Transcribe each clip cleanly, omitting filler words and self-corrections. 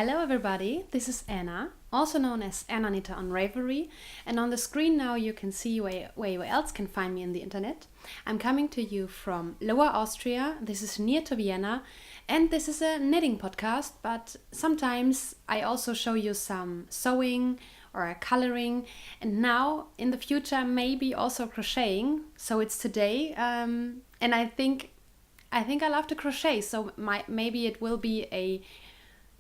Hello everybody, this is Anna, also known as Anna Nita on Ravelry, and on the screen now you can see where you else can find me in the internet. I'm coming to you from Lower Austria, this is near to Vienna, and this is a knitting podcast, but sometimes I also show you some sewing or coloring, and now in the future maybe also crocheting, so it's today, and I think I love to crochet, so maybe it will be a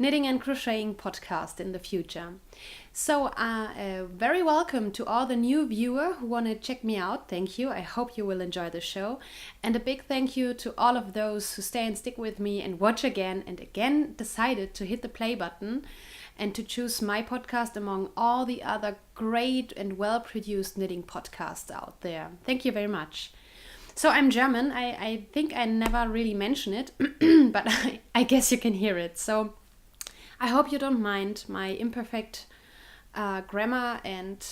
knitting and crocheting podcast in the future. So very welcome to all the new viewers who want to check me out. Thank you. I hope you will enjoy the show. And a big thank you to all of those who stay and stick with me and watch again and again decided to hit the play button and to choose my podcast among all the other great and well-produced knitting podcasts out there. Thank you very much. So I'm German. I think I never really mention it, but I guess you can hear it. So I hope you don't mind my imperfect grammar, and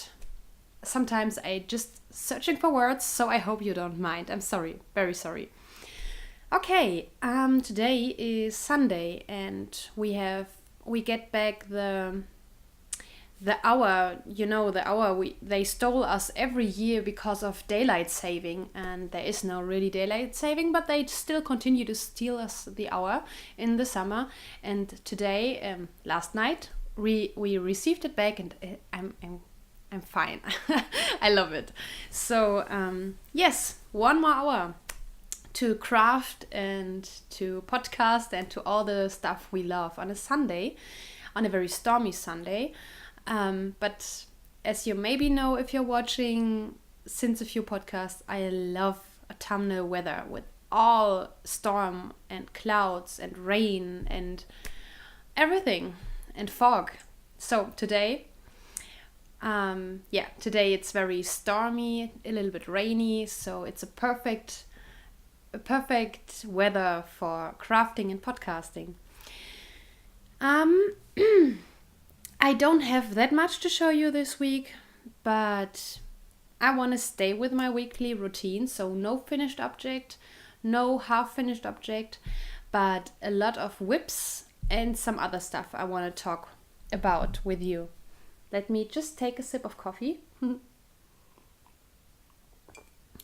sometimes I just searching for words, so I hope you don't mind. I'm sorry, very sorry. Okay, today is Sunday and we get back the hour, the hour they stole us every year because of daylight saving, and there is no really daylight saving, but they still continue to steal us the hour in the summer. And today, last night, we received it back, and I'm fine. I love it. So yes, one more hour to craft and to podcast and to all the stuff we love on a Sunday, on a very stormy Sunday. But as you maybe know if you're watching since a few podcasts, I love autumnal weather with all storm and clouds and rain and everything and fog. So today, today it's very stormy, a little bit rainy, so it's a perfect weather for crafting and podcasting. I don't have that much to show you this week, but I want to stay with my weekly routine, so no finished object, no half-finished object, but a lot of whips and some other stuff I want to talk about with you. Let me just take a sip of coffee.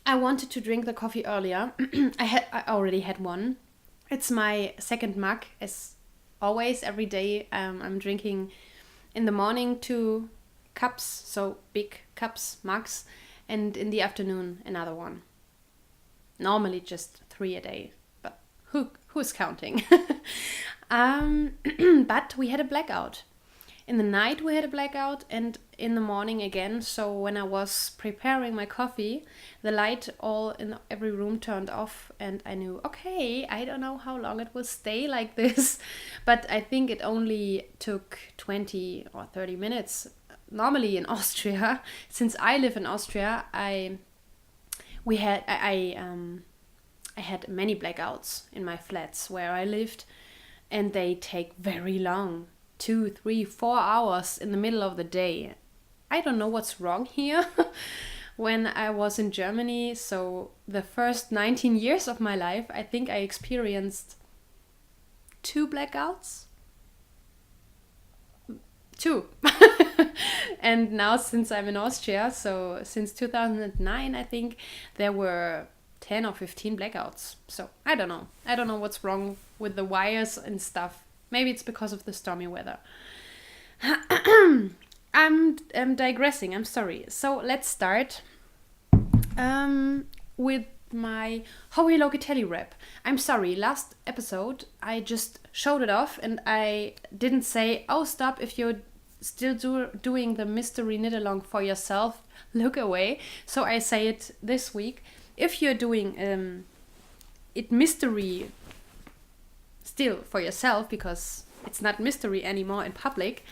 I wanted to drink the coffee earlier. I already had one. It's my second mug, as always, every day. I'm drinking in the morning 2 cups, so big cups, mugs, and in the afternoon another one. Normally just 3 a day, but who's counting? But we had a blackout. In the night we had a blackout, and in the morning again. So when I was preparing my coffee, the light all in every room turned off, and I knew, okay, I don't know how long it will stay like this, but I think it only took 20 or 30 minutes. Normally in Austria, since I live in Austria, I had many blackouts in my flats where I lived, and they take very long. 2, 3, 4 hours in the middle of the day. I don't know what's wrong here. When I was in Germany, so the first 19 years of my life, I think I experienced 2 blackouts. 2. And now since I'm in Austria, so since 2009, I think there were 10 or 15 blackouts. So I don't know. I don't know what's wrong with the wires and stuff. Maybe it's because of the stormy weather. I'm digressing, I'm sorry. So let's start with my Howie Locatelli rap. I'm sorry, last episode I just showed it off and I didn't say, oh stop, if you're still doing the mystery knit along for yourself, look away. So I say it this week. If you're doing it mystery still for yourself, because it's not mystery anymore in public,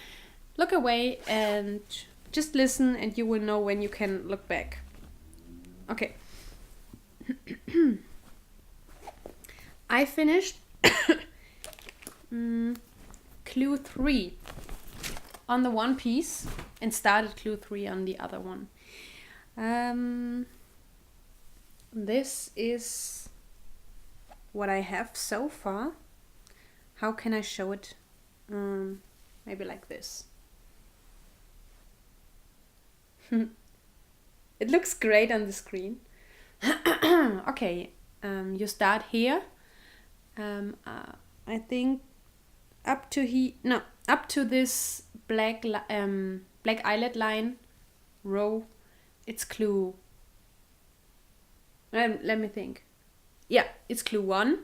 look away and just listen, and you will know when you can look back. Okay. I finished clue 3 on the one piece and started clue 3 on the other one. This is what I have so far. How can I show it? maybe like this. It looks great on the screen. Okay, you start here. I think up to this black eyelet line row. It's clue. Let me think. Yeah, it's clue 1.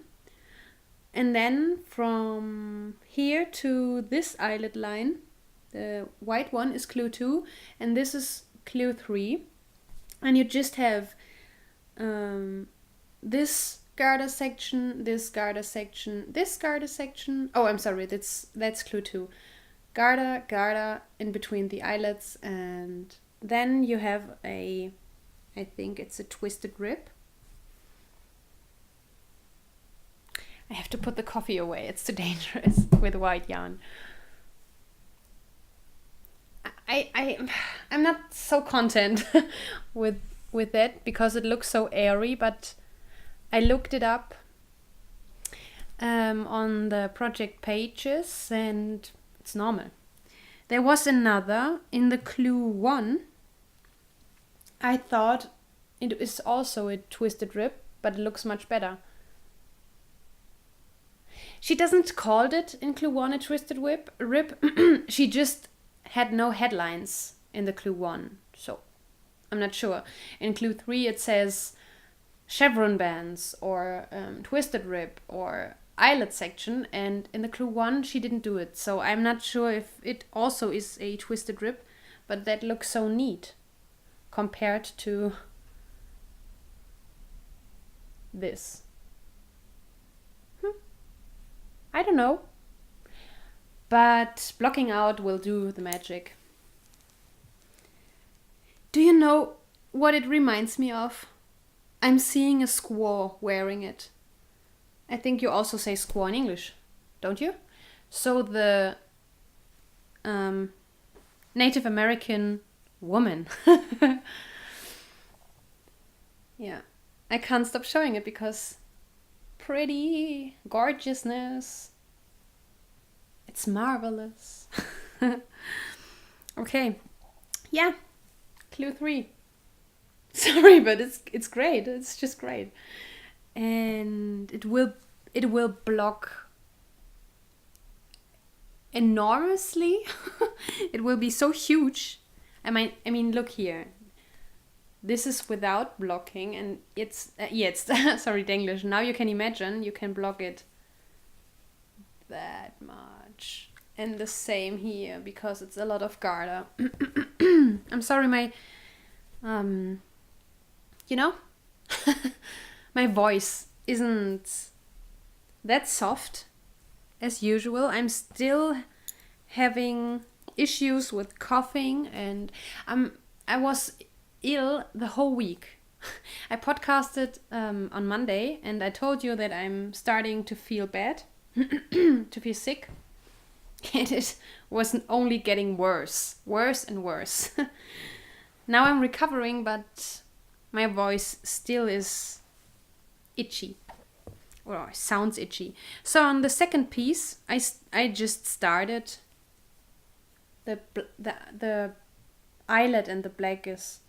And then from here to this eyelet line, the white one is clue 2, and this is clue 3. And you just have this garter section, this garter section, this garter section. Oh, I'm sorry, that's clue 2. Garter in between the eyelets, and then you have I think it's a twisted rib. I have to put the coffee away, it's too dangerous with white yarn. I'm not so content with it because it looks so airy, but I looked it up on the project pages and it's normal. There was another in the clue 1. I thought it is also a twisted rib, but it looks much better. She doesn't call it in clue 1 a twisted rib. She just had no headlines in the clue 1, so I'm not sure. In clue 3 it says chevron bands or twisted rib or eyelet section, and in the clue 1 she didn't do it, so I'm not sure if it also is a twisted rib, but that looks so neat compared to this. I don't know, but blocking out will do the magic. Do you know what it reminds me of? I'm seeing a squaw wearing it. I think you also say squaw in English, don't you? So the Native American woman. Yeah, I can't stop showing it because pretty gorgeousness. It's marvelous. Okay, yeah, clue 3. Sorry, but it's great. It's just great, and it will block enormously. It will be so huge. I mean, look here. This is without blocking, and it's sorry, Denglish. Now you can imagine you can block it that much, and the same here because it's a lot of garter. I'm sorry, my my voice isn't that soft as usual. I'm still having issues with coughing, and I was ill the whole week. I podcasted on Monday, and I told you that I'm starting to feel bad, to feel sick, and it was only getting worse and worse. Now I'm recovering, but my voice still is itchy, or sounds itchy. So on the second piece, I just started the eyelet, and the black is,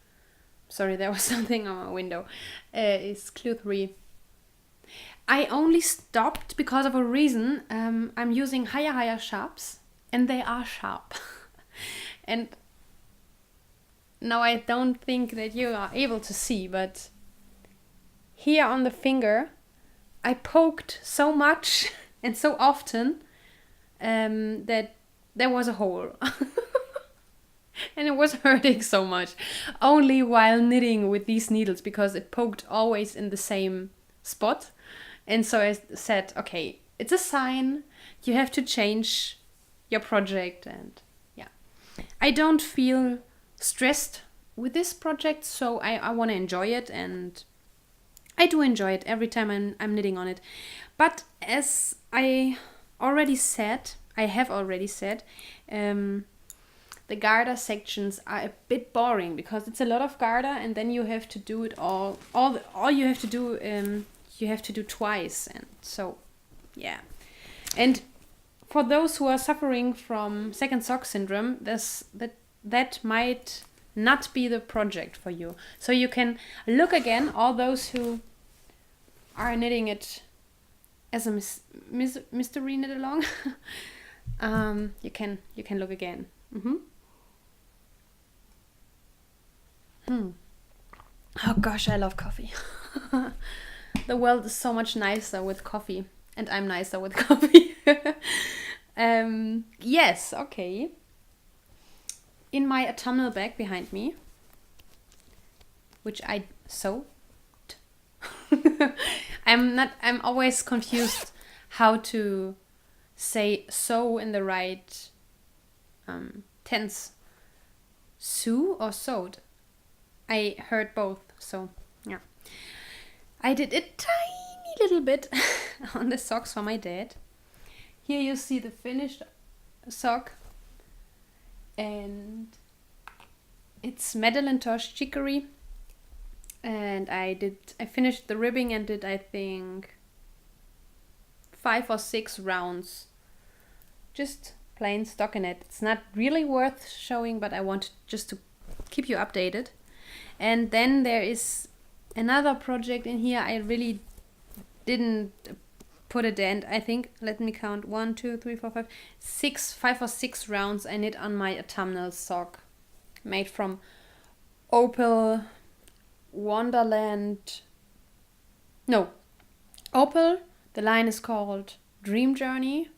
sorry, there was something on my window, is clue 3. I only stopped because of a reason. I'm using higher sharps, and they are sharp. And now I don't think that you are able to see, but here on the finger I poked so much and so often that there was a hole. And it was hurting so much, only while knitting with these needles, because it poked always in the same spot. And so I said, okay, it's a sign, you have to change your project. And yeah, I don't feel stressed with this project, so I want to enjoy it, and I do enjoy it every time I'm knitting on it. But as I have already said, the garter sections are a bit boring because it's a lot of garter, and then you have to do it all you have to do you have to do twice, and so yeah. And for those who are suffering from second sock syndrome, that might not be the project for you. So you can look again, all those who are knitting it as a mystery knit along. You can look again. Oh gosh, I love coffee. The world is so much nicer with coffee, and I'm nicer with coffee. Yes, okay. In my autumnal bag behind me, which I sewed. I'm always confused how to say sew in the right tense. Sew or sewed? I heard both, so yeah. I did a tiny little bit on the socks for my dad. Here you see the finished sock, and it's Madeleine Tosh chicory, and I finished the ribbing and did, I think, 5 or 6 rounds, just plain stockinette. It's not really worth showing, but I wanted just to keep you updated. And then there is another project in here. I really didn't put a dent. I think, let me count, 1, 2, 3, 4, 5 or 6 rounds I knit on my autumnal sock, made from Opal Wonderland. No, Opal. The line is called Dream Journey.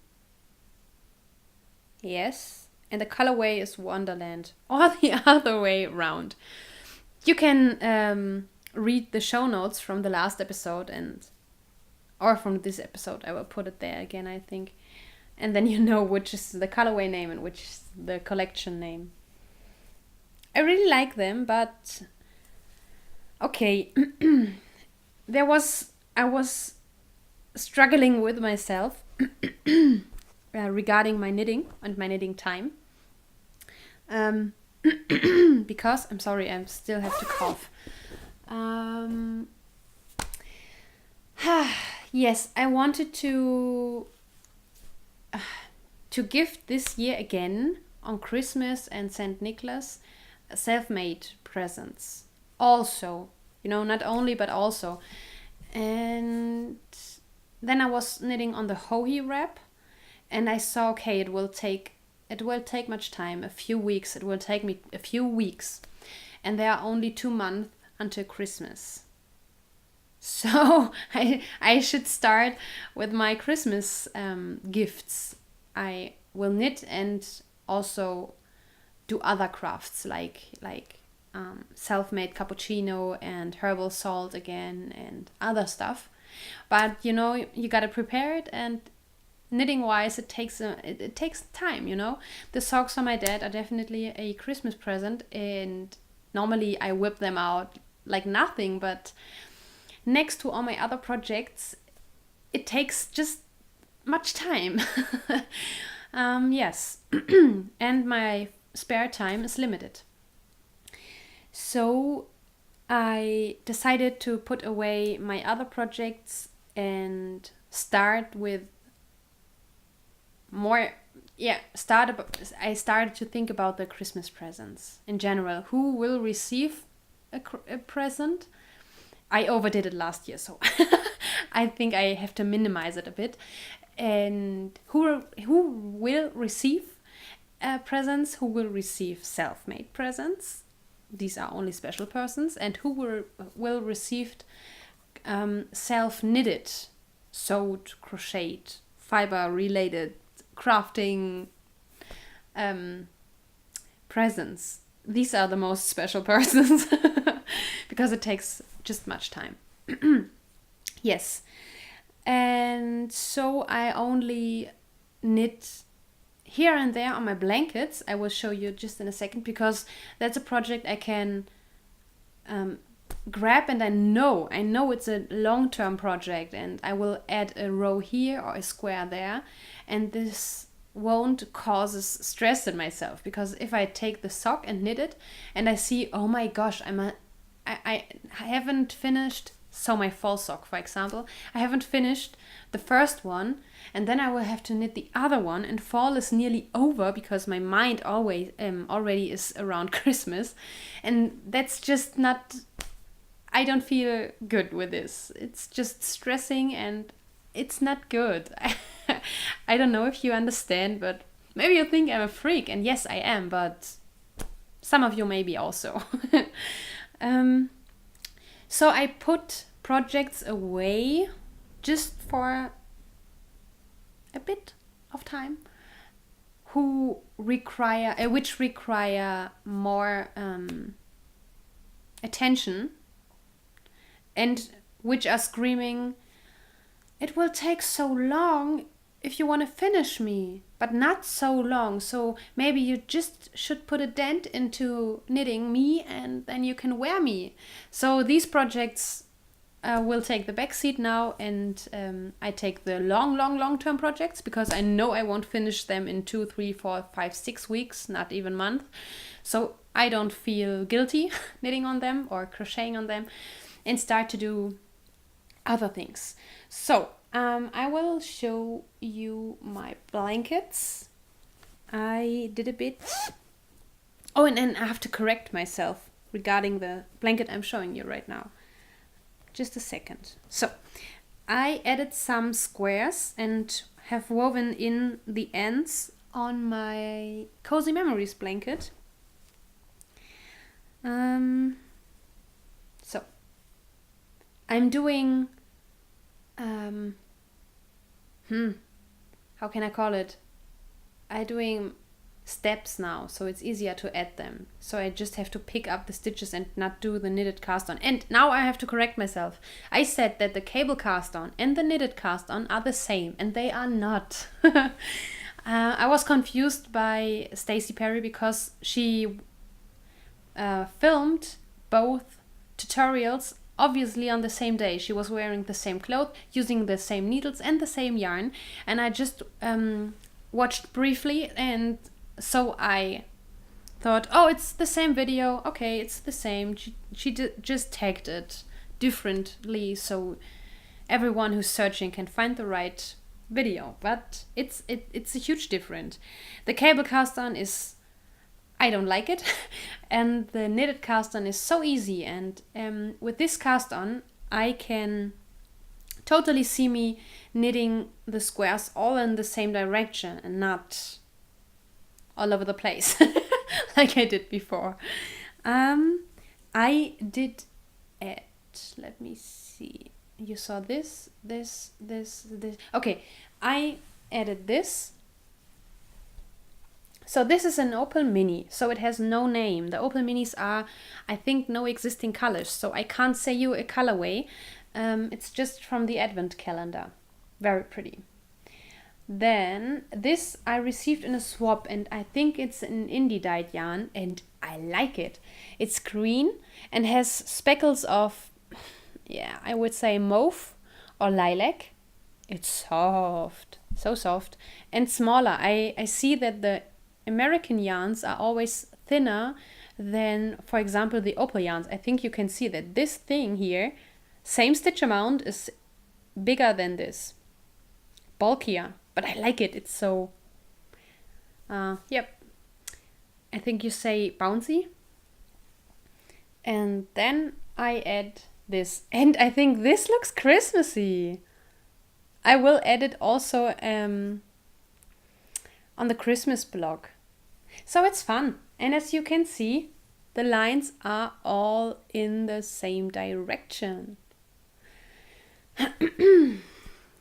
Yes, and the colorway is Wonderland, or the other way around. You can read the show notes from the last episode or from this episode. I will put it there again, I think. And then you know which is the colorway name and which is the collection name. I really like them, but okay. I was struggling with myself regarding my knitting and my knitting time. Because, I'm sorry, I still have to cough. Yes, I wanted to gift this year again on Christmas and St. Nicholas self-made presents. Also, not only, but also. And then I was knitting on the Hohi wrap, and I saw, okay, it will take much time, a few weeks. It will take me a few weeks. And there are only 2 months until Christmas. So I should start with my Christmas gifts. I will knit and also do other crafts like self-made cappuccino and herbal salt again and other stuff. But you gotta prepare it, and knitting wise, it takes time. The socks on my dad are definitely a Christmas present, and normally I whip them out like nothing, but next to all my other projects, it takes just much time. Yes. And my spare time is limited. So I decided to put away my other projects and start with more. I started to think about the Christmas presents in general. Who will receive a present? I overdid it last year, so I think I have to minimize it a bit. And who will receive presents? Who will receive self-made presents? These are only special persons. And who will receive self-knitted, sewed, crocheted, fiber-related crafting presents? These are the most special persons because it takes just much time. Yes. And so I only knit here and there on my blankets. I will show you just in a second, because that's a project I can grab, and I know it's a long-term project, and I will add a row here or a square there, and this won't cause stress in myself, because if I take the sock and knit it and I see, oh my gosh, I haven't finished So my fall sock, for example, I haven't finished the first one, and then I will have to knit the other one, and fall is nearly over because my mind always already is around Christmas, and that's just not, I don't feel good with this. It's just stressing and it's not good. I don't know if you understand, but maybe you think I'm a freak, and yes, I am, but some of you maybe also. So I put projects away just for a bit of time, which require more attention, and which are screaming, "It will take so long if you want to finish me, but not so long. So maybe you just should put a dent into knitting me, and then you can wear me." So these projects will take the back seat now, and I take the long-term projects, because I know I won't finish them in 2, 3, 4, 5, 6 weeks, not even month. So I don't feel guilty knitting on them or crocheting on them, and start to do other things. So I will show you my blankets. I did a bit. Oh, and I have to correct myself regarding the blanket I'm showing you right now. Just a second. So I added some squares and have woven in the ends on my Cozy Memories blanket. So I'm doing how can I call it? I'm doing steps now, so it's easier to add them. So I just have to pick up the stitches and not do the knitted cast on. And now I have to correct myself. I said that the cable cast on and the knitted cast on are the same, and they are not. I was confused by Stacey Perry because she filmed both tutorials obviously on the same day. She was wearing the same clothes, using the same needles and the same yarn, and I just watched briefly, and so I thought, oh, it's the same video, okay, it's the same. She just tagged it differently so everyone who's searching can find the right video, but it's a huge difference. The cable cast on is, I don't like it, and the knitted cast on is so easy, and with this cast on I can totally see me knitting the squares all in the same direction and not all over the place like I did before. I did add, let me see, you saw this. Okay, I added this. So this is an Opal Mini, so it has no name. The Opal Minis are, I think, no existing colors, so I can't say you a colorway. It's just from the advent calendar. Very pretty. Then this I received in a swap, and I think it's an indie dyed yarn, and I like it. It's green and has speckles of, yeah, I would say mauve or lilac. It's soft, so soft, and smaller. I see that the American yarns are always thinner than, for example, the Opal yarns. I think you can see that this thing here, same stitch amount, is bigger than this, bulkier, but I like it. It's so, yep, I think you say bouncy. And then I add this, and I think this looks Christmassy. I will add it also on the Christmas blog. So it's fun. And as you can see, the lines are all in the same direction.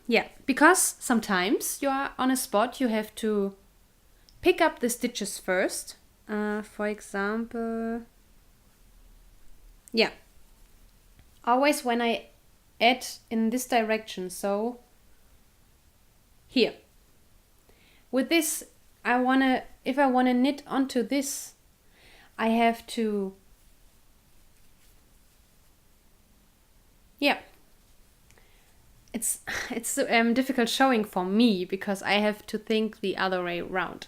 Yeah, because sometimes you are on a spot, you have to pick up the stitches first. For example, yeah, always when I add in this direction, so here. With this, if I wanna knit onto this, I have to, yeah. It's difficult showing for me because I have to think the other way around.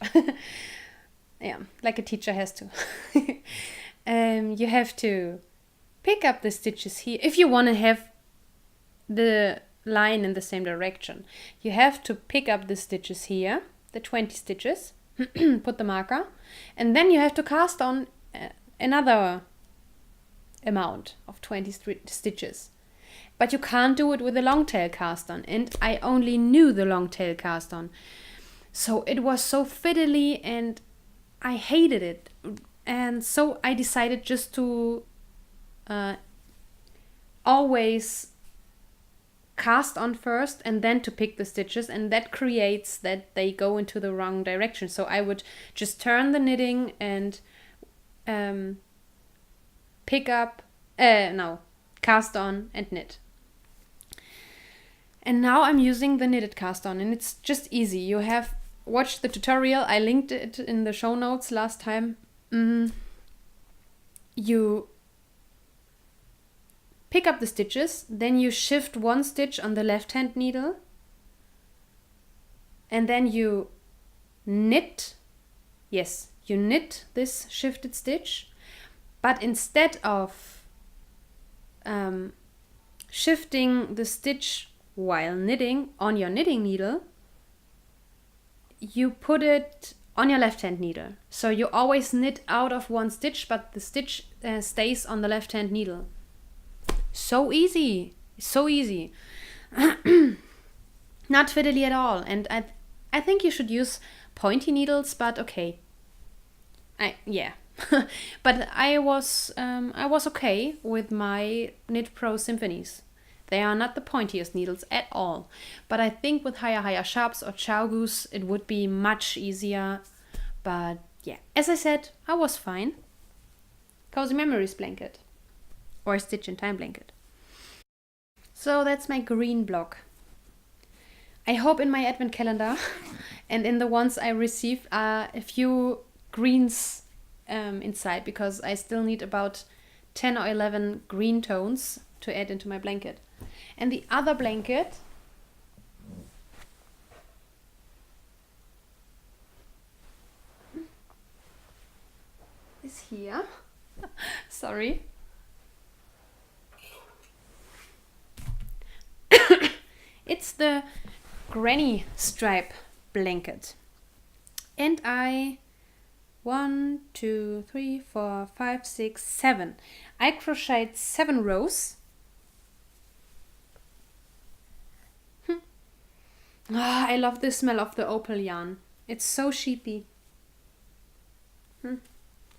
Yeah, like a teacher has to. You have to pick up the stitches here if you want to have the line in the same direction. You have to pick up the stitches here, the 20 stitches, put the marker, and then you have to cast on another amount of 20 stitches. But you can't do it with a long tail cast on, and I only knew the long tail cast on. So it was so fiddly and I hated it. And so I decided just to always cast on first and then to pick the stitches, and that creates that they go into the wrong direction. So I would just turn the knitting and cast on and knit. And now I'm using the knitted cast on, and it's just easy. You have watched the tutorial, I linked it in the show notes last time. You pick up the stitches, then you shift one stitch on the left hand needle, and then you knit. Yes, you knit this shifted stitch, but instead of shifting the stitch while knitting on your knitting needle, you put it on your left hand needle. So you always knit out of one stitch, but the stitch stays on the left hand needle. So easy, so easy. Not fiddly at all. And I think you should use pointy needles, but okay. But I was okay with my Knit Pro Symphonies. They are not the pointiest needles at all. But I think with higher sharps or Chow Goose, it would be much easier. But yeah, as I said, I was fine. Cozy Memories blanket. Or Stitch in Time blanket. So that's my green block. I hope in my advent calendar and in the ones I received are a few greens inside, because I still need about 10 or 11 green tones to add into my blanket. And the other blanket is here. Sorry. It's the granny stripe blanket. And I 1, 2, 3, 4, 5, 6, 7. I crocheted 7 rows. I love the smell of the opal yarn. It's so sheepy.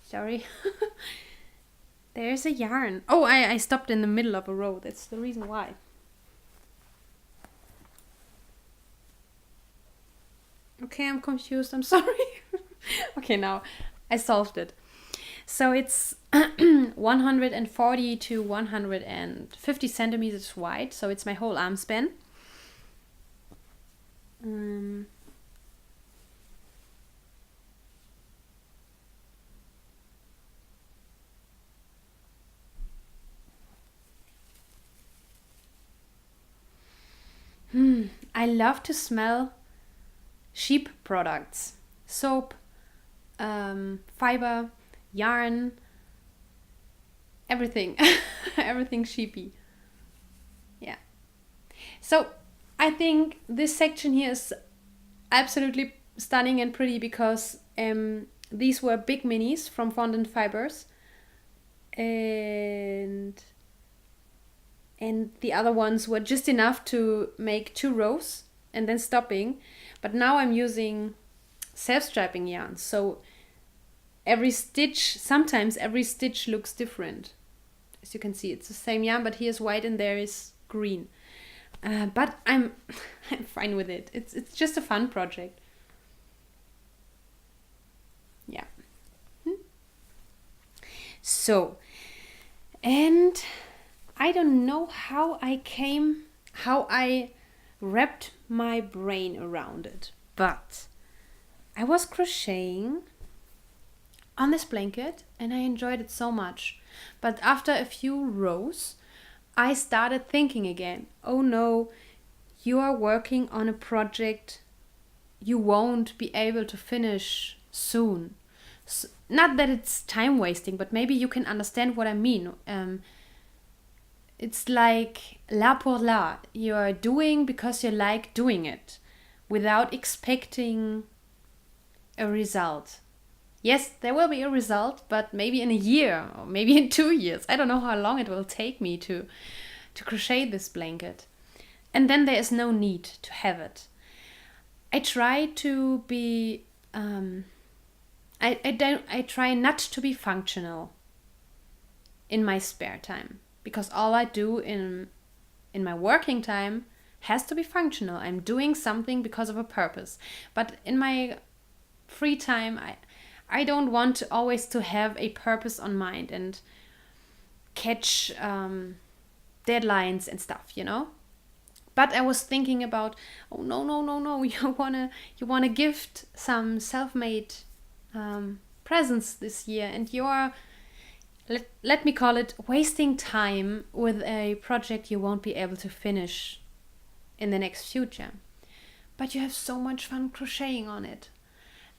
Sorry. There's a yarn. Oh, I stopped in the middle of a row. That's the reason why. Okay, I'm confused. I'm sorry. Okay, now I solved it. So it's 140 to 150 centimeters wide. So it's my whole arm span. I love to smell sheep products. Soap, fiber, yarn, everything. Everything sheepy. Yeah. So I think this section here is absolutely stunning and pretty, because these were big minis from Fondant Fibers, and the other ones were just enough to make 2 rows and then stopping. But now I'm using self-striping yarn, so sometimes every stitch looks different. As you can see, it's the same yarn, but here's white and there is green. But I'm fine with it. It's just a fun project. Yeah. So, and I don't know how I wrapped my brain around it, but I was crocheting on this blanket and I enjoyed it so much. But after a few rows, I started thinking again, oh no, you are working on a project you won't be able to finish soon. So, not that it's time wasting, but maybe you can understand what I mean. it's like la pour la. You are doing because you like doing it without expecting a result. Yes, there will be a result, but maybe in a year or maybe in 2 years. I don't know how long it will take me to crochet this blanket. And then there is no need to have it. I try to be I try not to be functional in my spare time, because all I do in my working time has to be functional. I'm doing something because of a purpose. But in my free time, I don't want to always to have a purpose on mind and catch deadlines and stuff, you know. But I was thinking about, oh no, you wanna gift some self-made presents this year, and you're let me call it wasting time with a project you won't be able to finish in the next future. But you have so much fun crocheting on it.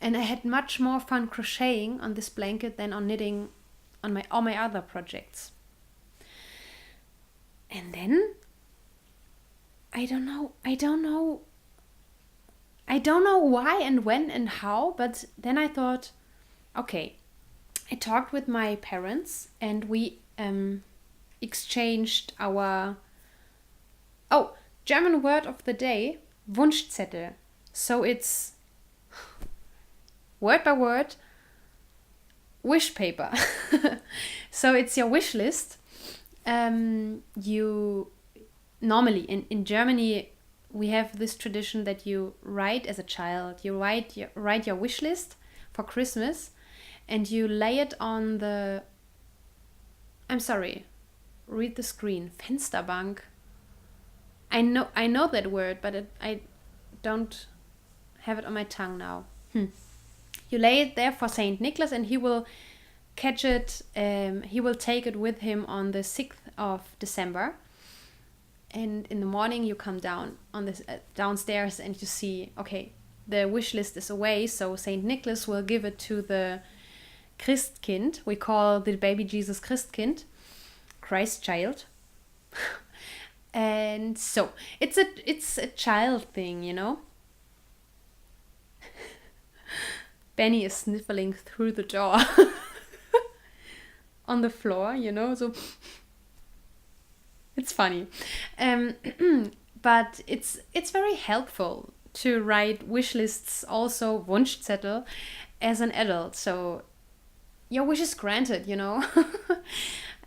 And I had much more fun crocheting on this blanket than on knitting on all my other projects. And then I don't know why and when and how, but then I thought, okay, I talked with my parents and we exchanged our German word of the day, WUNSCHZETTEL. So it's word by word wish paper. So it's your wish list. You normally in Germany we have this tradition that you write as a child. You write your wish list for Christmas, and you lay it on the. I'm sorry, read the screen. Fensterbank. I know that word, but I don't have it on my tongue now. You lay it there for Saint Nicholas, and he will catch it. He will take it with him on the 6th of December. And in the morning you come down on this downstairs and you see, okay, the wish list is away, so Saint Nicholas will give it to the Christkind. We call the baby Jesus Christkind, Christ child. And so it's a child thing, you know. Benny is sniffling through the door on the floor, you know, so it's funny. But it's very helpful to write wish lists, also WUNSCHZETTEL, as an adult. So your wish is granted, you know.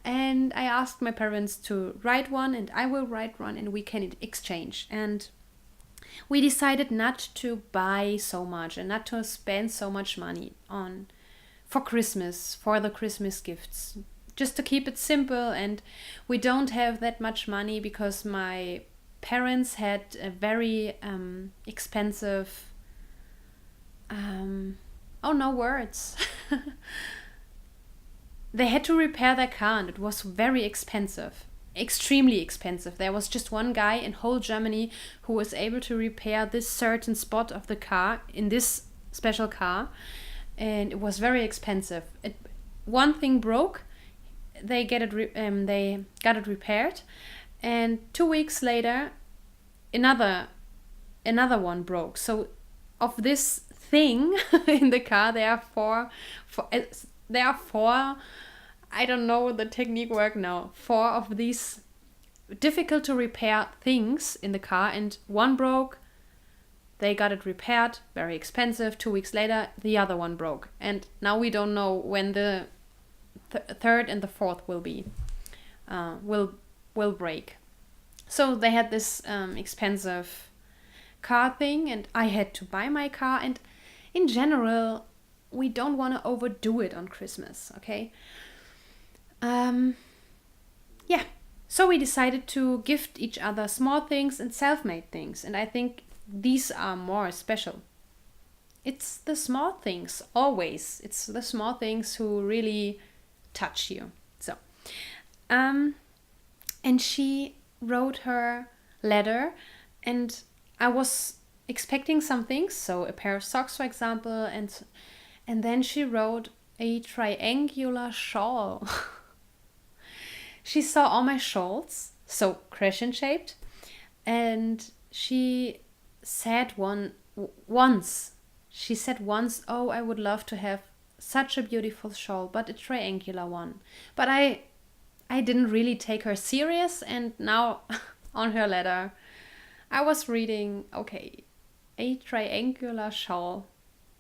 And I asked my parents to write one, and I will write one, and we can exchange. And we decided not to buy so much and not to spend so much money for Christmas, for the Christmas gifts. Just to keep it simple, and we don't have that much money because my parents had a very expensive they had to repair their car, and it was very expensive, extremely expensive. There was just one guy in whole Germany who was able to repair this certain spot of the car in this special car, and it was very expensive. One thing broke. They got it repaired, and 2 weeks later another one broke. So of this thing in the car there are four, I don't know the technique work now, 4 of these difficult to repair things in the car, and one broke. They got it repaired, very expensive. 2 weeks later the other one broke, and now we don't know when the third and the fourth will break. So they had this expensive car thing, and I had to buy my car. And in general, we don't want to overdo it on Christmas, okay? So we decided to gift each other small things and self-made things, and I think these are more special. It's the small things, always. It's the small things who really touch you. So and she wrote her letter, and I was expecting some things, so a pair of socks, for example, and then she wrote a triangular shawl. she saw all my shawls, so crescent shaped, and she said once, oh, I would love to have such a beautiful shawl, but a triangular one. But I didn't really take her serious, and now on her letter I was reading, okay, a triangular shawl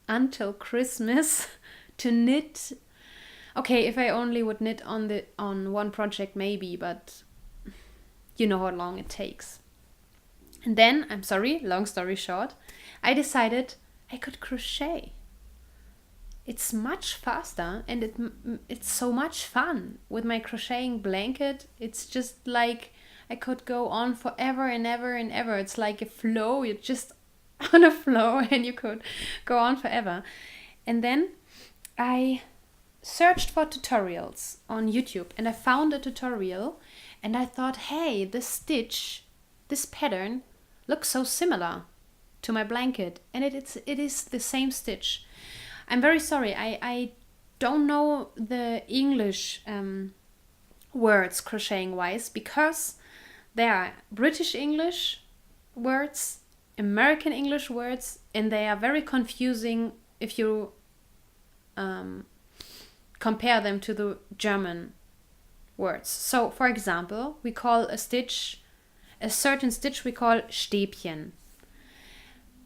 until Christmas to knit. Okay, if I only would knit on one project maybe, but you know how long it takes. And then, I'm sorry, long story short, I decided I could crochet. It's much faster, and it's so much fun. With my crocheting blanket, it's just like I could go on forever and ever and ever. It's like a flow. You're just on a flow and you could go on forever. And then I searched for tutorials on YouTube, and I found a tutorial, and I thought, hey, this pattern looks so similar to my blanket, and it is the same stitch. I'm very sorry, I don't know the English words crocheting wise, because there are British English words, American English words, and they are very confusing if you compare them to the German words. So, for example, we call a certain stitch we call Stäbchen.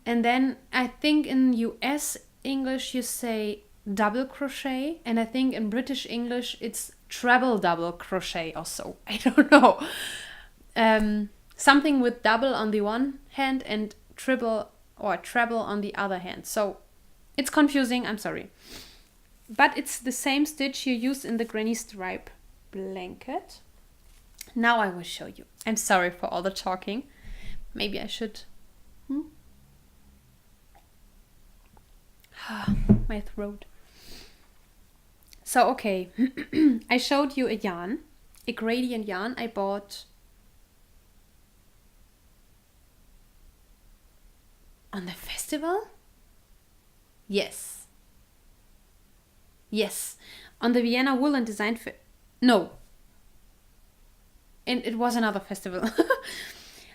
And then I think in US English you say double crochet, and I think in British English it's treble double crochet or so. I don't know. Something with double on the one hand and triple or treble on the other hand. So it's confusing, I'm sorry. But it's the same stitch you use in the granny stripe blanket. Now I will show you. I'm sorry for all the talking. Maybe I should... My throat. So, okay. I showed you a yarn, a gradient yarn I bought on the festival? Yes. On the Vienna Woolen Design No. And it was another festival.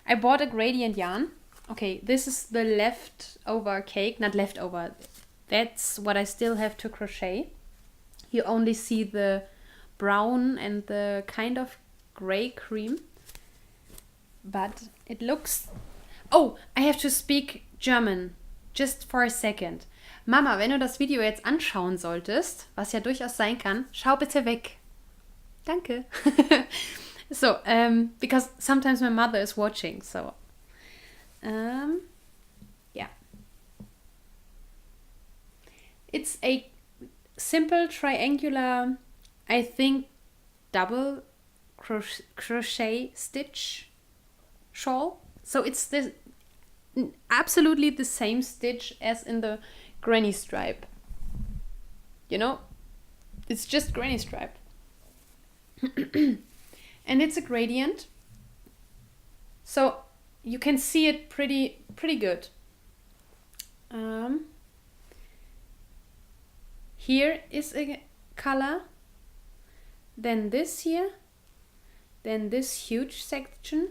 I bought a gradient yarn. Okay, this is the leftover cake. Not leftover. That's what I still have to crochet. You only see the brown and the kind of gray cream. But it looks... Oh, I have to speak German. Just for a second. Mama, wenn du das Video jetzt anschauen solltest, was ja durchaus sein kann, schau bitte weg. Danke. So, because sometimes my mother is watching, so... yeah. It's a simple triangular, I think, double crochet stitch shawl. So it's absolutely the same stitch as in the granny stripe. You know, it's just granny stripe. And it's a gradient, so you can see it pretty good. Here is a color, then this here, then this huge section,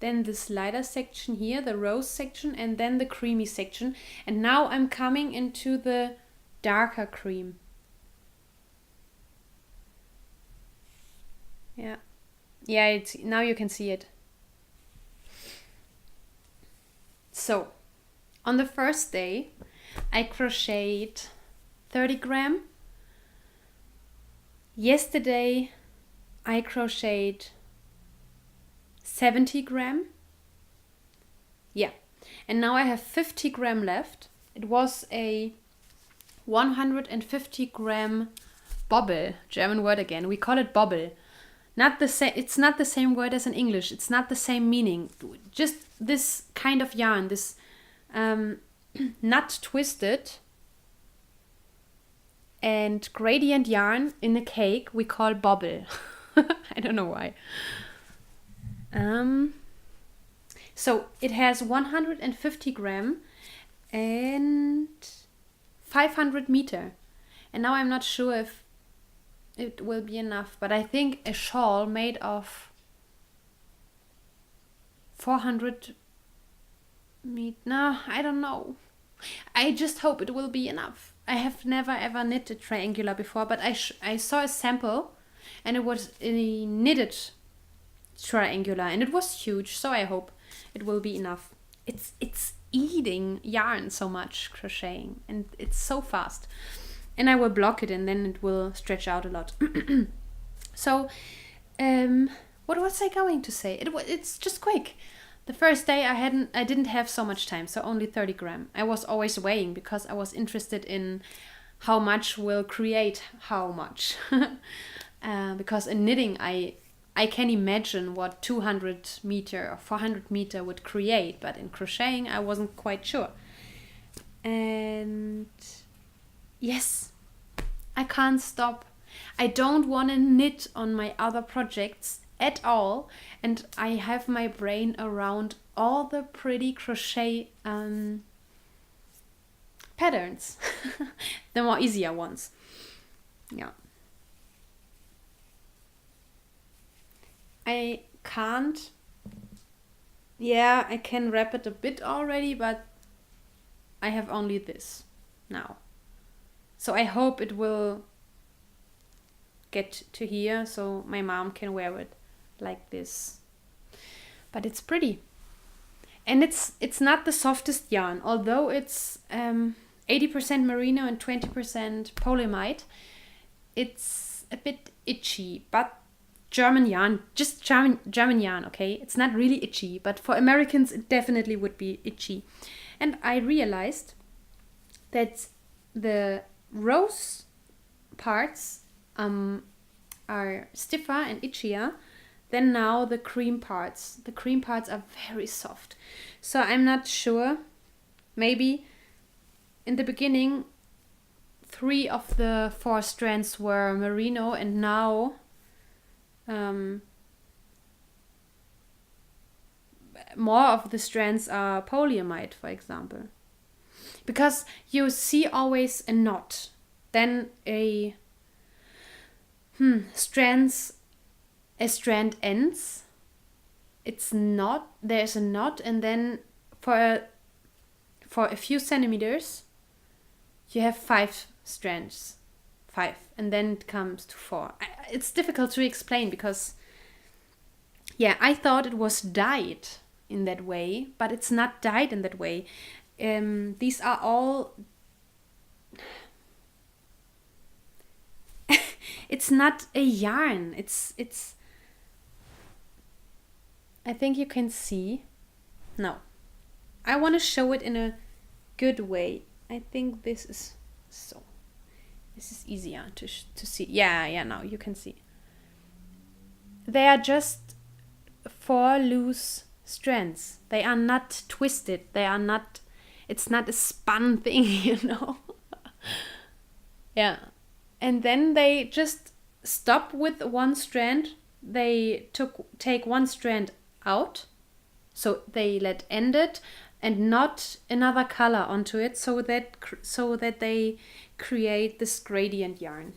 then this lighter section here, the rose section, and then the creamy section. And now I'm coming into the darker cream. Yeah, now you can see it. So, on the first day, I crocheted 30 gram. Yesterday, I crocheted 70 gram. Yeah, and now I have 50 gram left. It was a 150 gram BOBBEL, German word again. We call it BOBBEL. Not the same. It's not the same word as in English. It's not the same meaning. Just this kind of yarn, this nut twisted and gradient yarn in a cake we call BOBBEL. I don't know why. So it has 150 gram and 500 meter. And now I'm not sure it will be enough. But I think a shawl made of 400 no, I don't know. I just hope it will be enough. I have never ever knitted triangular before, but I saw a sample and it was a knitted triangular and it was huge, so I hope it will be enough. It's eating yarn so much, crocheting, and it's so fast. And I will block it and then it will stretch out a lot. So, what was I going to say? It's just quick. The first day I didn't have so much time, so only 30 grams. I was always weighing because I was interested in how much will create how much. Because in knitting I can imagine what 200 meter or 400 meter would create, but in crocheting I wasn't quite sure. And yes, I can't stop. I don't want to knit on my other projects at all, and I have my brain around all the pretty crochet patterns, the more easier ones. Yeah. I can't. Yeah, I can wrap it a bit already, but I have only this now. So I hope it will get to here so my mom can wear it like this. But it's pretty. And it's not the softest yarn, although it's 80% merino and 20% polyamide. It's a bit itchy, but German yarn, just German yarn, okay? It's not really itchy, but for Americans it definitely would be itchy. And I realized that the rose parts are stiffer and itchier than now the cream parts. The cream parts are very soft. So I'm not sure. Maybe in the beginning 3 of the 4 strands were merino and now more of the strands are polyamide, for example. Because you see always a knot, then a strand ends. It's not, there's a knot, and then for a few centimeters you have 5 strands. 5, and then it comes to 4. It's difficult to explain because, yeah, I thought it was dyed in that way, but it's not dyed in that way. These are all. It's not a yarn. It's. I think you can see. No, I want to show it in a good way. I think this is so. This is easier to see. Yeah, now you can see. They are just 4 loose strands. They are not twisted. They are not, it's not a spun thing, you know. Yeah. And then they just stop with 1 strand. They take 1 strand out. So they let end it and not another color onto it, so that they create this gradient yarn.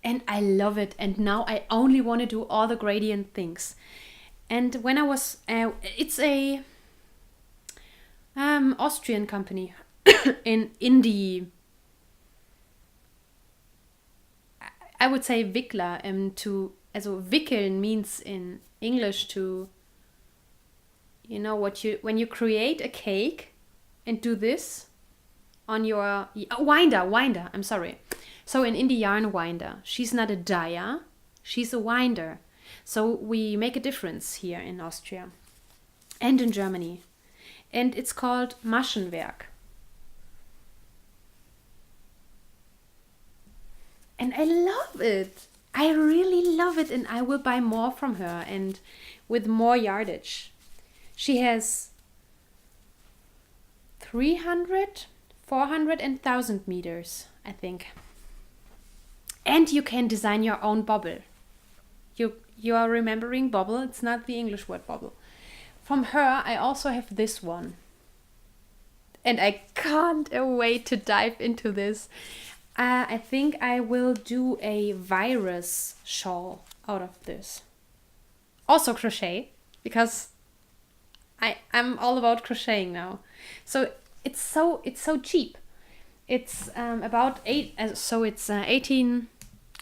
And I love it, and now I only want to do all the gradient things. And when I was it's a Austrian company in indie, I would say Wickler, also wickeln means in English to, you know, when you create a cake and do this on your winder, I'm sorry. So in indie yarn, winder. She's not a dyer, she's a winder. So we make a difference here in Austria and in Germany. And it's called Maschenwerk. And I love it. I really love it, and I will buy more from her and with more yardage. She has 300, 400 and 1000 meters, I think. And you can design your own bobble. You are remembering bobble? It's not the English word bobble. From her, I also have this one. And I can't wait to dive into this. I think I will do a virus shawl out of this. Also crochet, because I'm all about crocheting now. So it's so cheap. It's about it's 18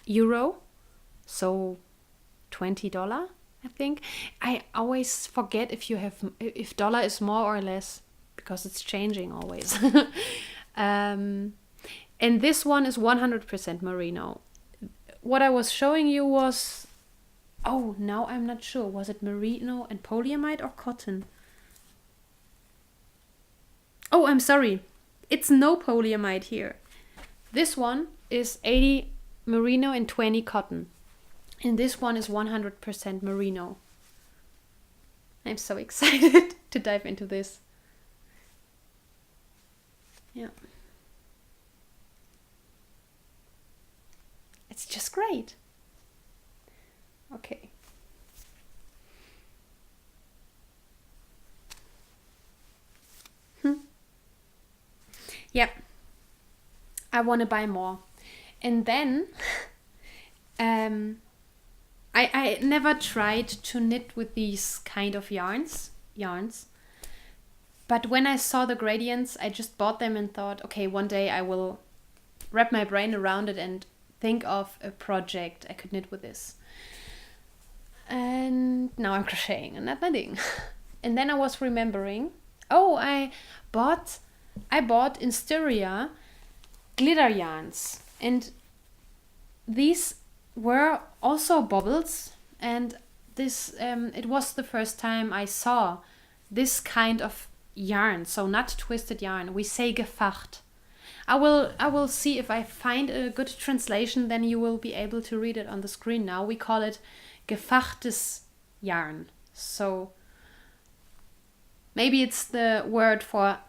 euro, so $20, I think. I always forget if dollar is more or less, because it's changing always. And this one is 100% merino. What I was showing you was, oh, now I'm not sure. Was it merino and polyamide or cotton? Oh, I'm sorry. It's no polyamide here. This one is 80 merino and 20 cotton. And this one is 100% merino. I'm so excited to dive into this. Yeah. It's just great. Okay. Yep. I want to buy more. And then I never tried to knit with these kind of yarns. But when I saw the gradients, I just bought them and thought, okay, one day I will wrap my brain around it and think of a project I could knit with this. And now I'm crocheting and not knitting. And then I was remembering, oh, I bought in Styria glitter yarns, and these were also bobbles, and this it was the first time I saw this kind of yarn, so not twisted yarn. We say gefacht. I will see if I find a good translation, then you will be able to read it on the screen now. We call it gefachtes yarn. So maybe it's the word for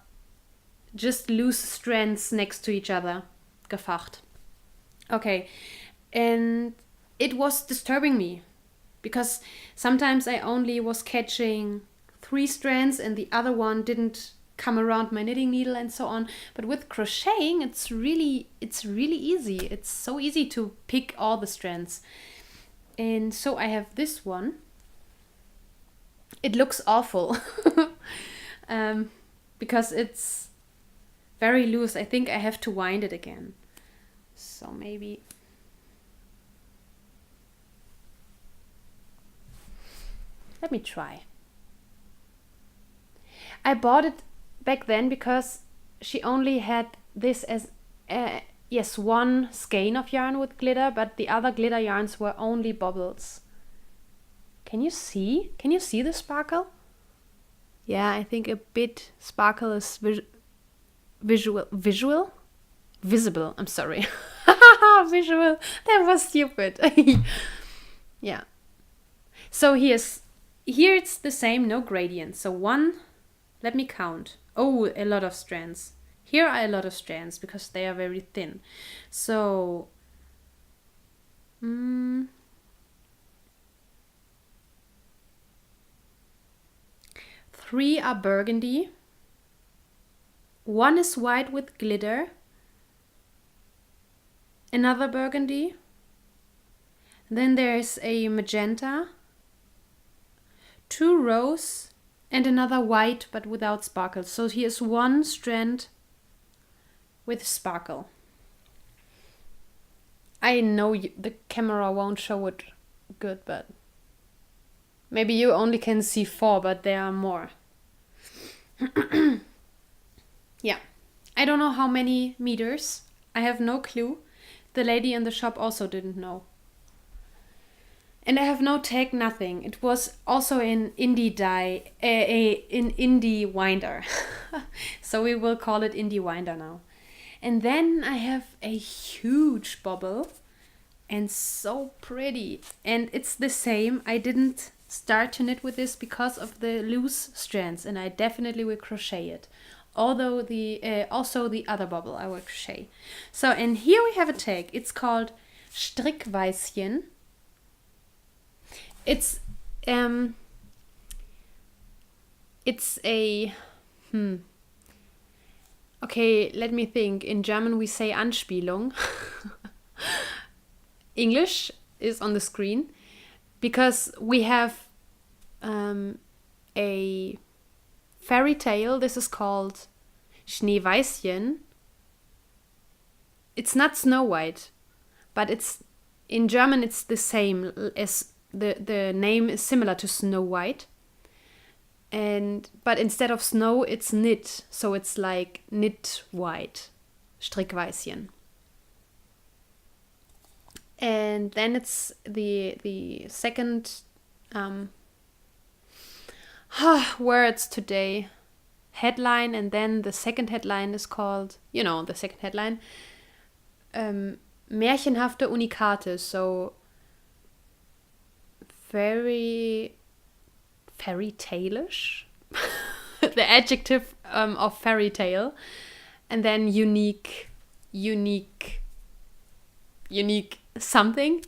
just loose strands next to each other. Gefacht. Okay. And it was disturbing me, because sometimes I only was catching 3 strands and the other one didn't come around my knitting needle and so on. But with crocheting, it's really easy. It's so easy to pick all the strands. And so I have this one. It looks awful because it's very loose. I think I have to wind it again. So maybe. Let me try. I bought it back then because she only had this as one skein of yarn with glitter, but the other glitter yarns were only bobbles. Can you see? Can you see the sparkle? Yeah, I think a bit sparkle is visible. I'm sorry. Visual. That was stupid. Yeah. So here it's the same, no gradient. So one, let me count. Oh, a lot of strands. Here are a lot of strands because they are very thin. So 3 are burgundy. 1 is white with glitter. Another burgundy. Then there's a magenta. 2 rose and another white but without sparkle. So here's 1 strand with sparkle. I know the camera won't show it good, but maybe you only can see 4, but there are more. Yeah, I don't know how many meters. I have no clue. The lady in the shop also didn't know. And I have no tag, nothing. It was also in indie dye, in indie winder. So we will call it indie winder now. And then I have a huge bobble, and so pretty. And it's the same. I didn't start to knit with this because of the loose strands, and I definitely will crochet it. Although also the other bobble I will crochet. So, and here we have a tag. It's called Strickweischen. It's a Okay, let me think. In German we say Anspielung. English is on the screen because we have a fairy tale. This is called Schneeweißchen. It's not Snow White, but it's in German it's the same as the name is similar to Snow White. But instead of snow it's knit, so it's like knit white, Strickweißchen. And then it's the second words today headline, and then the second headline is called, the second headline, märchenhafte Unikate, so very fairy tale-ish, the adjective of fairy tale, and then unique something.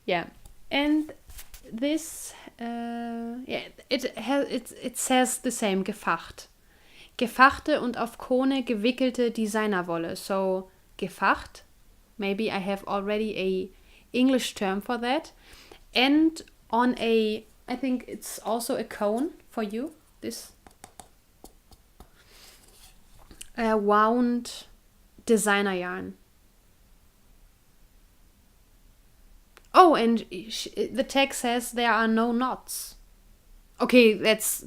Yeah, and this it says the same, gefacht. Gefachte und auf Krone gewickelte Designerwolle. So gefacht, maybe I have already a English term for that. And on I think it's also a cone for you, this wound designer yarn. Oh, and the tag says there are no knots. Okay, that's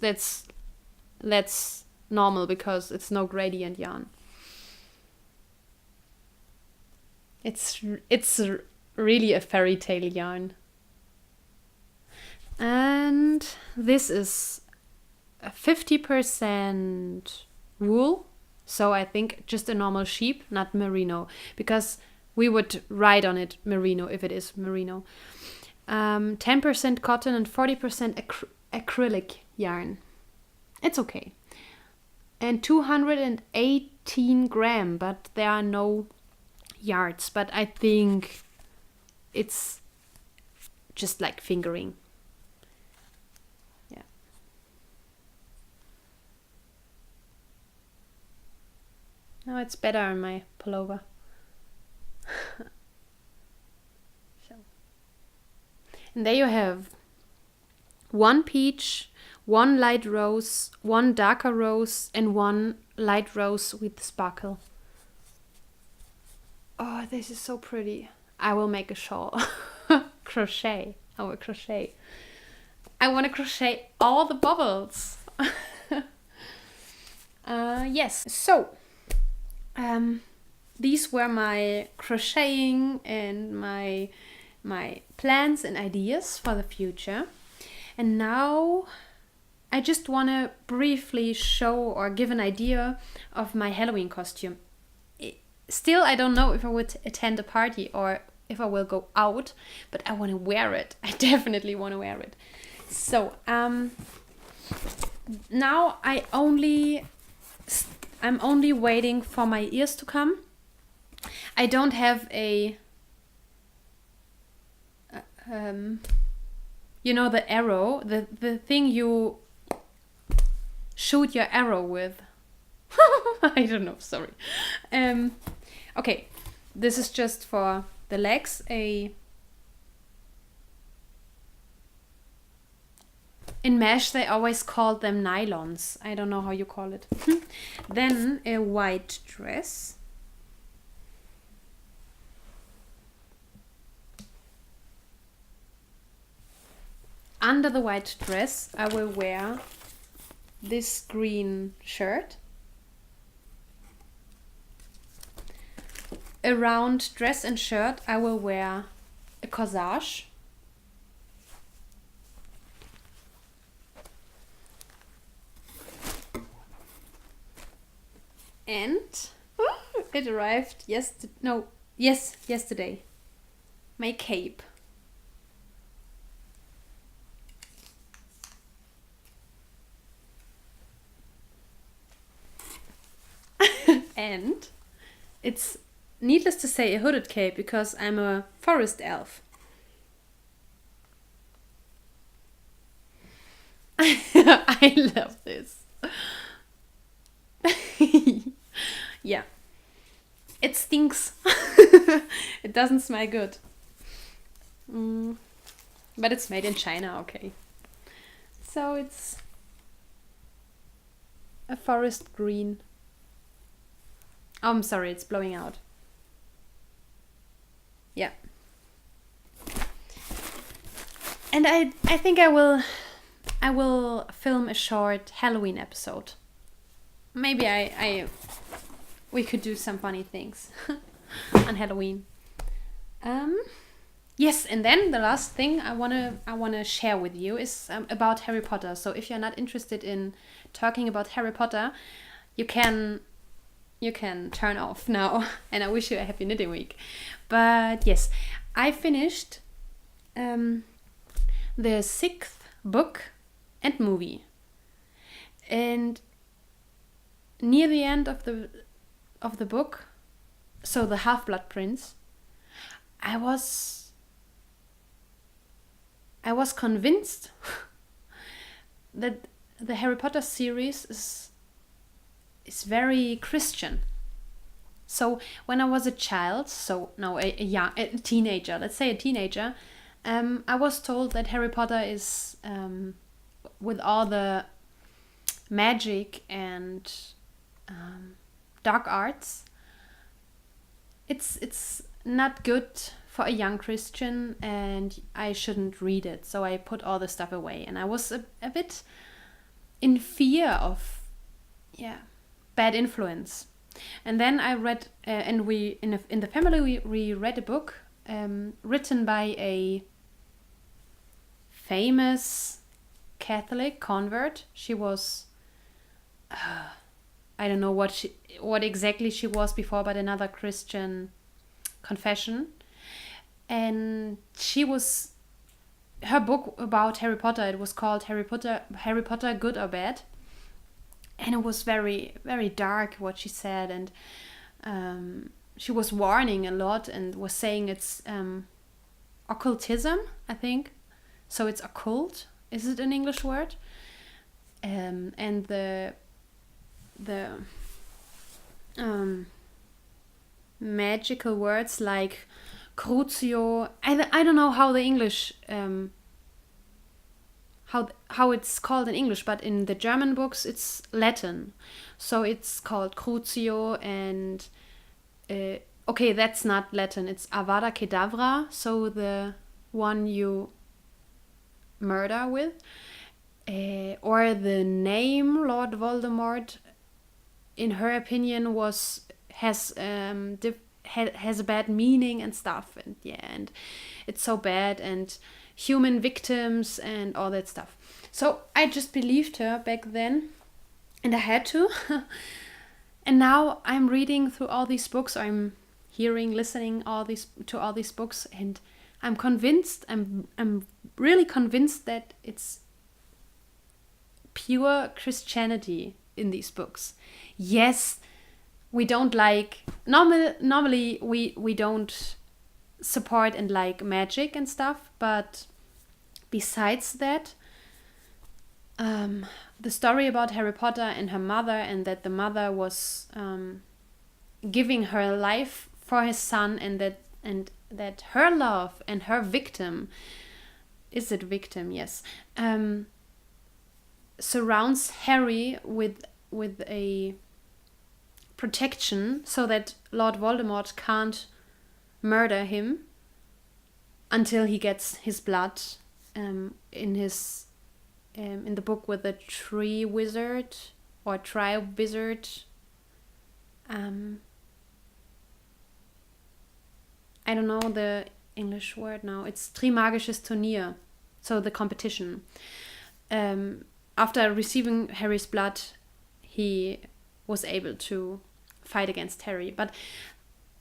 normal because it's no gradient yarn. It's really a fairy tale yarn. And this is 50% wool, so I think just a normal sheep, not merino, because we would write on it merino if it is merino. 10% cotton and 40% acrylic yarn. It's okay. And 218 gram, but there are no yards, but I think it's just like fingering. Yeah. Now it's better on my pullover. So. And there you have one peach, one light rose, one darker rose, and one light rose with sparkle. Oh, this is so pretty. I will make a shawl. Crochet. I will crochet. I want to crochet all the bubbles. Yes. So, these were my crocheting and my plans and ideas for the future. And now I just want to briefly show or give an idea of my Halloween costume. Still, I don't know if I would attend a party or if I will go out, but I want to wear it. I definitely want to wear it. So, now I'm only waiting for my ears to come. I don't have a the arrow, the thing you shoot your arrow with. I don't know, sorry. Okay, this is just for the legs. In mesh, they always call them nylons. I don't know how you call it. Then a white dress. Under the white dress, I will wear this green shirt. Around dress and shirt, I will wear a corsage. And it arrived yesterday. My cape. And it's needless to say a hooded cape because I'm a forest elf. I love this. Yeah. It stinks. It doesn't smell good. But it's made in China, okay. So it's a forest green. Oh, I'm sorry, it's blowing out. Yeah. And I think I will film a short Halloween episode. Maybe we could do some funny things on Halloween. Yes, and then the last thing I wanna share with you is about Harry Potter. So if you're not interested in talking about Harry Potter, you can turn off now. And I wish you a happy knitting week. But yes, I finished the 6th book and movie, and near the end of the book, so the Half-Blood Prince, I was convinced that the Harry Potter series is very Christian. So when I was a child, a teenager, let's say a teenager, I was told that Harry Potter is with all the magic and dark arts, it's not good for a young Christian, and I shouldn't read it. So I put all the stuff away, and I was a bit in fear of bad influence. And then I read, and we in the family we read a book written by a famous Catholic convert. She was I don't know what exactly she was before, but another Christian confession. And her book about Harry Potter, it was called Harry Potter Good or Bad. And it was very, very dark what she said, and she was warning a lot and was saying it's occultism, I think. So it's occult. Is it an English word? And the magical words like crucio. I don't know how the English how it's called in English, but in the German books it's Latin, so it's called crucio. And okay, that's not Latin, it's Avada Kedavra, so the one you murder with, or the name Lord Voldemort, in her opinion, has a bad meaning and stuff, and it's so bad, and human victims and all that stuff. So I just believed her back then, and I had to. And now I'm reading through all these books, I'm listening to all these books, and I'm convinced, I'm really convinced that it's pure Christianity in these books. Yes, we don't like normally we don't support and like magic and stuff, but besides that, the story about Harry Potter and her mother, and that the mother was giving her life for his son, and that her love and her victim, is it victim? Yes, surrounds Harry with a protection, so that Lord Voldemort can't murder him until he gets his blood, in the book with the tree wizard or tri-wizard. I don't know the English word now. It's Trimagisches Turnier, so the competition. After receiving Harry's blood, he was able to fight against Harry. But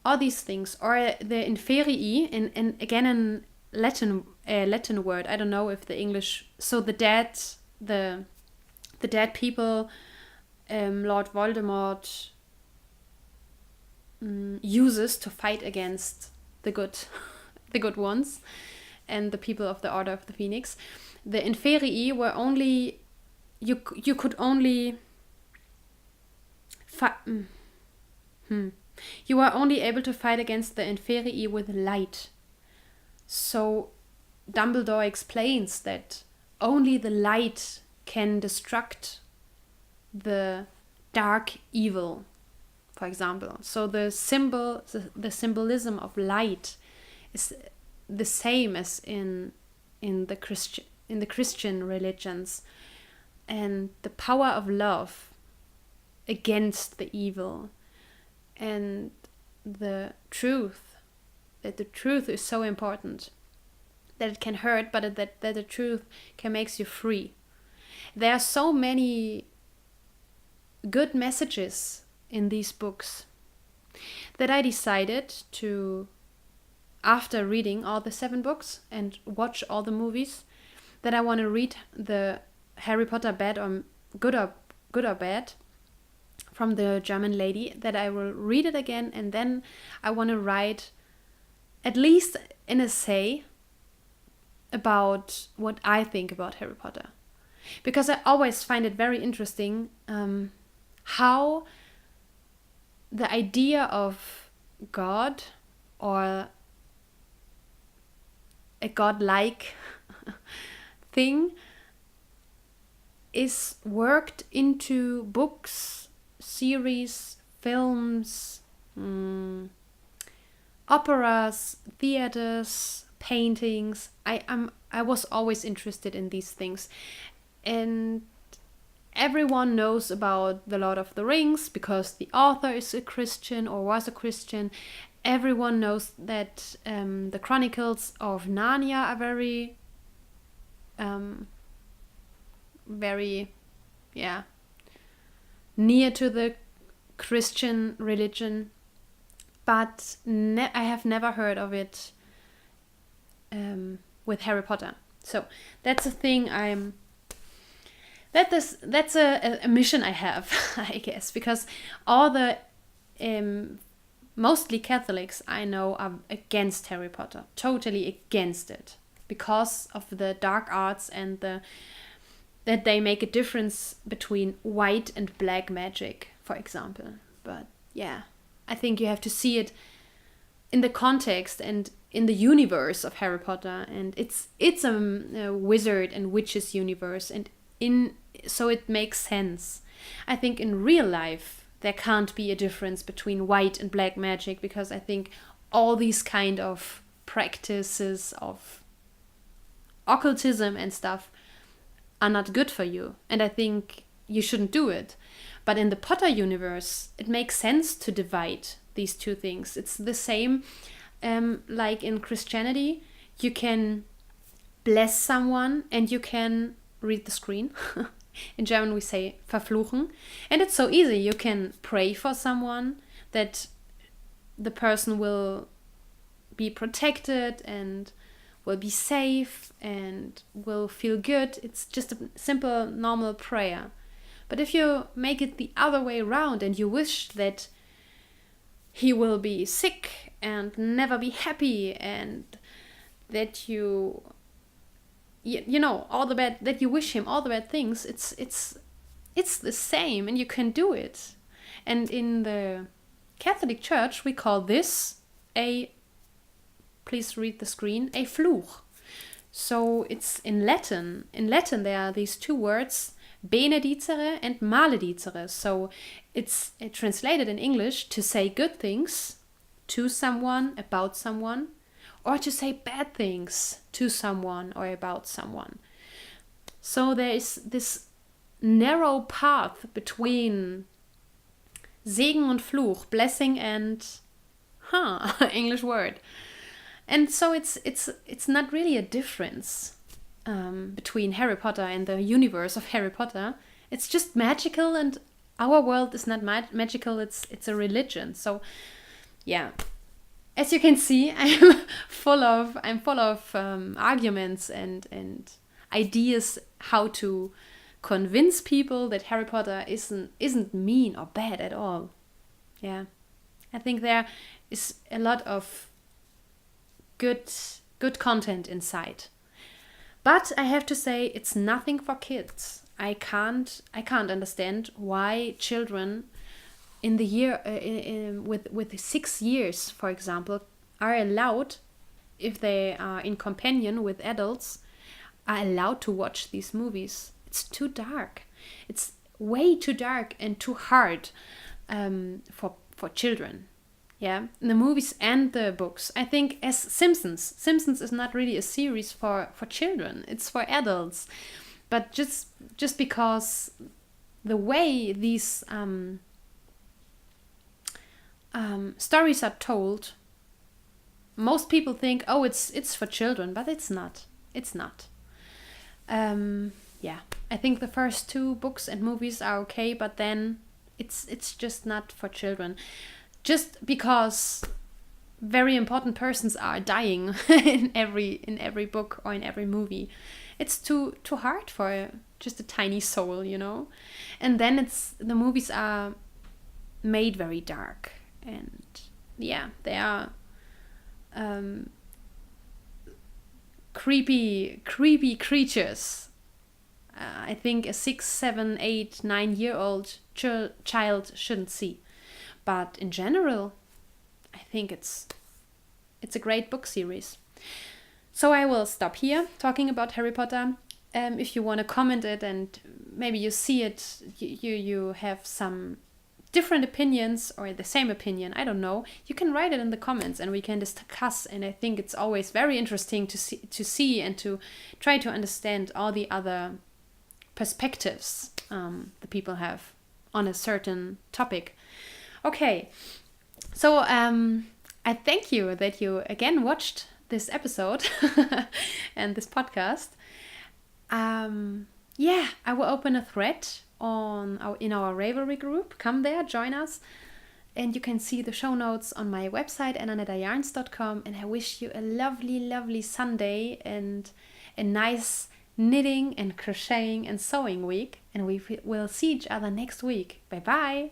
all these things, or the Inferii, and again in Latin word, I don't know if the English. So the dead people, Lord Voldemort uses to fight against the good ones, and the people of the Order of the Phoenix. The Inferii were only you could only You are only able to fight against the Inferi with light. So Dumbledore explains that only the light can destruct the dark evil, for example. So the symbolism of light is the same as in the Christian religions, and the power of love against the evil, and the truth, that the truth is so important, that it can hurt, but that the truth can make you free. There are so many good messages in these books that I decided to, after reading all the 7 books and watch all the movies, that I want to read the Harry Potter Good or Bad from the German lady, that I will read it again, and then I want to write at least an essay about what I think about Harry Potter. Because I always find it very interesting how the idea of God, or a godlike thing, is worked into books, series, films, operas, theaters, paintings. I was always interested in these things, and everyone knows about The Lord of the Rings because the author is a Christian or was a Christian. Everyone knows that the Chronicles of Narnia are very near to the Christian religion, but I have never heard of it with Harry Potter. So that's a thing that's a mission I have, I guess, because all the mostly Catholics I know are against Harry Potter, totally against it, because of the dark arts and that they make a difference between white and black magic, for example. But yeah, I think you have to see it in the context and in the universe of Harry Potter, and it's a wizard and witches universe, and so it makes sense. I think in real life there can't be a difference between white and black magic, because I think all these kind of practices of occultism and stuff are not good for you, and I think you shouldn't do it. But in the Potter universe, it makes sense to divide these two things. It's the same like in Christianity. You can bless someone and you can read the screen. In German we say verfluchen, and it's so easy. You can pray for someone that the person will be protected and will be safe and will feel good. It's just a simple, normal prayer. But if you make it the other way around and you wish that he will be sick and never be happy, and that you know all the bad, that you wish him all the bad things, it's the same, and you can do it. And in the Catholic Church we call this please read the screen, a fluch. So it's in Latin. In Latin there are these two words, benedicere and maledicere. So it's translated in English to say good things to someone, about someone, or to say bad things to someone or about someone. So there is this narrow path between Segen und Fluch, blessing and English word. And so it's not really a difference between Harry Potter and the universe of Harry Potter. It's just magical, and our world is not magical. It's a religion. So yeah, as you can see, I'm full of arguments and ideas how to convince people that Harry Potter isn't mean or bad at all. Yeah, I think there is a lot of good content inside. But I have to say, it's nothing for kids. I can't understand why children in the year with 6 years, for example, are allowed, if they are in companion with adults, are allowed to watch these movies. It's too dark. It's way too dark and too hard for children. Yeah, the movies and the books. I think as Simpsons is not really a series for children. It's for adults. But just because the way these stories are told, most people think, oh, it's for children, but it's not. It's not. Yeah, I think the first 2 books and movies are okay, but then it's just not for children. Just because very important persons are dying in every book or in every movie, it's too hard for just a tiny soul, you know. And then the movies are made very dark, and yeah, they are creepy creatures. I think a 6, 7, 8, 9-year-old child shouldn't see. But in general, I think it's a great book series. So I will stop here talking about Harry Potter. If you want to comment it and maybe you see it, you have some different opinions or the same opinion, I don't know, you can write it in the comments and we can discuss. And I think it's always very interesting to see and to try to understand all the other perspectives the people have on a certain topic. Okay, so I thank you that you again watched this episode and this podcast. Yeah, I will open a thread in our Ravelry group. Come there, join us, and you can see the show notes on my website annanettayarns.com. And I wish you a lovely, lovely Sunday and a nice knitting and crocheting and sewing week. And we will see each other next week. Bye bye.